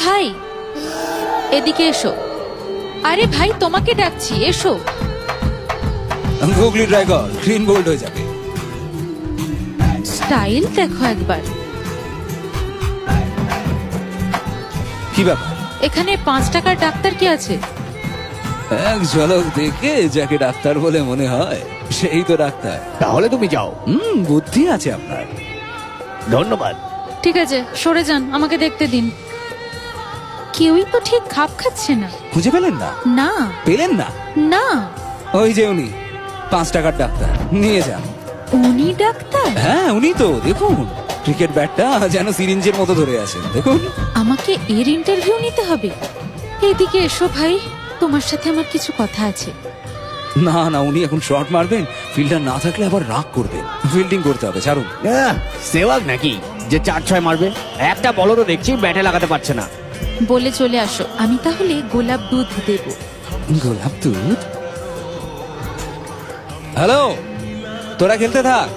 ভাই এদিকে এসো। আরে ভাই তোমাকে ডাকছি, এসো। গুগলি ট্রাই কর, গ্রিন গোল্ড হয়ে যাবে। স্টাইল দেখো একবার। কি ব্যাপার? এখানে 5 টাকার ডাক্তার কি আছে? এক ঝলক দেখে যাকে ডাক্তার বলে মনে হয় সেই তো ডাক্তার। তাহলে তুমি যাও। বুদ্ধি আছে আপনার। ধন্যবাদ। ঠিক আছে, সরে যান, আমাকে দেখতে দিন। কেউই তো ঠিক খাপ খাচ্ছে না। খুঁজে পেলেন না? না পেলেন না? না। ওই যে উনি, 5 টাকার ডাক্তার, নিয়ে যান। উনি ডাক্তার? হ্যাঁ উনি তো, দেখুন ক্রিকেট ব্যাটটা যেন সিরিঞ্জের মতো ধরে আছেন, দেখুন। আমাকে এর ইন্টারভিউ নিতে হবে? এদিকে এসো ভাই, তোমার সাথে আমার কিছু কথা আছে। না না, উনি এখন শট মারবেন, ফিল্ডার না থাকলে আবার রাগ করবেন। ফিল্ডিং করতে হবে, ছাড়ুন। সেওয়াগ নাকি যে 4-6 মারবে? একটা বলও তো দেখছি ব্যাটে লাগাতে পারছে না। বলে চলে আসো, আমি তাহলে গোলাপ দুধ দেব। গোলাপ দুধ? হ্যালো, তোরা খেলতে থাক,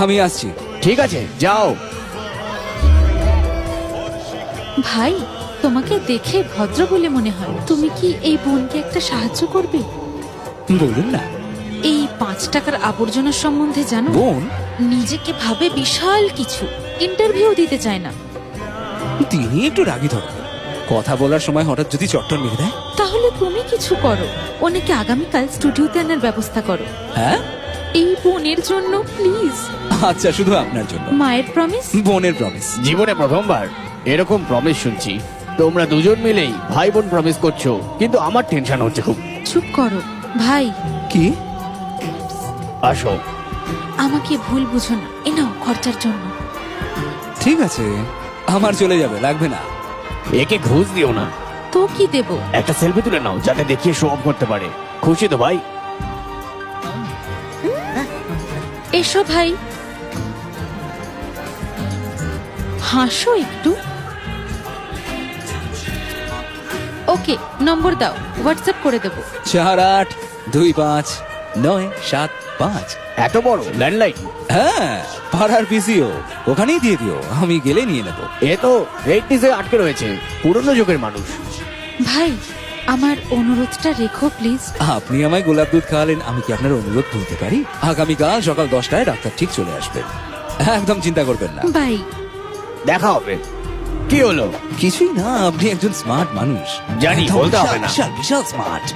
আমি আসছি। ঠিক আছে, যাও। ভাই তোমাকে দেখে ভদ্র বলে মনে হয়, তুমি কি এই বোনকে একটা সাহায্য করবে? বলুন না। এই 5 টাকার আবর্জনার সম্বন্ধে জানো? বোন? নিজেকে ভাবে বিশাল কিছু, ইন্টারভিউ দিতে চায় না। তিনি একটু রাগী ধরেন, কথা বলার সময় হঠাৎ যদি চট্টর মেরে দেয়। তাহলে তুমি কিছু করো, ওনাকে আগামীকাল স্টুডিওতে আনার ব্যবস্থা করো। হ্যাঁ এই বোনের জন্য প্লিজ। আচ্ছা, শুধু আপনার জন্য। মায়ের প্রমিস? বোনের প্রমিস। জীবনে প্রথমবার এরকম প্রমিস শুনছি। তোমরা দুজন মিলেই ভাই বোন প্রমিস করছো, কিন্তু আমার টেনশন হচ্ছে খুব। চুপ করো ভাই। কি? আসো। আমাকে ভুল বুঝো না, এ নাও খরচার জন্য। ঠিক আছে, আমার চলে যাবে, লাগবে না। একে ঘুষ দিও না। তো কি দেব? একটা সেলফি তুলে নাও, যাতে দেখিয়ে শো অফ করতে পারে। খুশি তো ভাই? এসো ভাই, হাসো একটু। ওকে, নম্বর দাও, হোয়াটসঅ্যাপ করে দেব। 48259775। এত বড় ল্যান্ডলাইন? হ্যাঁ, পাড়ার পিসিও, ওখানেই দিয়ে দিও, আমি গেলে নিয়ে নেবো। এ তো 80s আটকে রয়েছে, পুরনো যুগের মানুষ। ভাই আমার অনুরোধটা রেখো প্লিজ। আপনি আমায় গোলাপ দুধ খাওয়ালেন, আমি কি আপনার অনুরোধ ভুলতে পারি? আগামীকাল সকাল 10টায় ডাক্তার ঠিক চলে আসবেন, একদম চিন্তা করবেন না। বাই। দেখা হবে। কি হলো? কিছুই না, আপনি একজন স্মার্ট মানুষ। জানি, একদম বলতে হবে বিশাল না। বিশাল বিশাল স্মার্ট।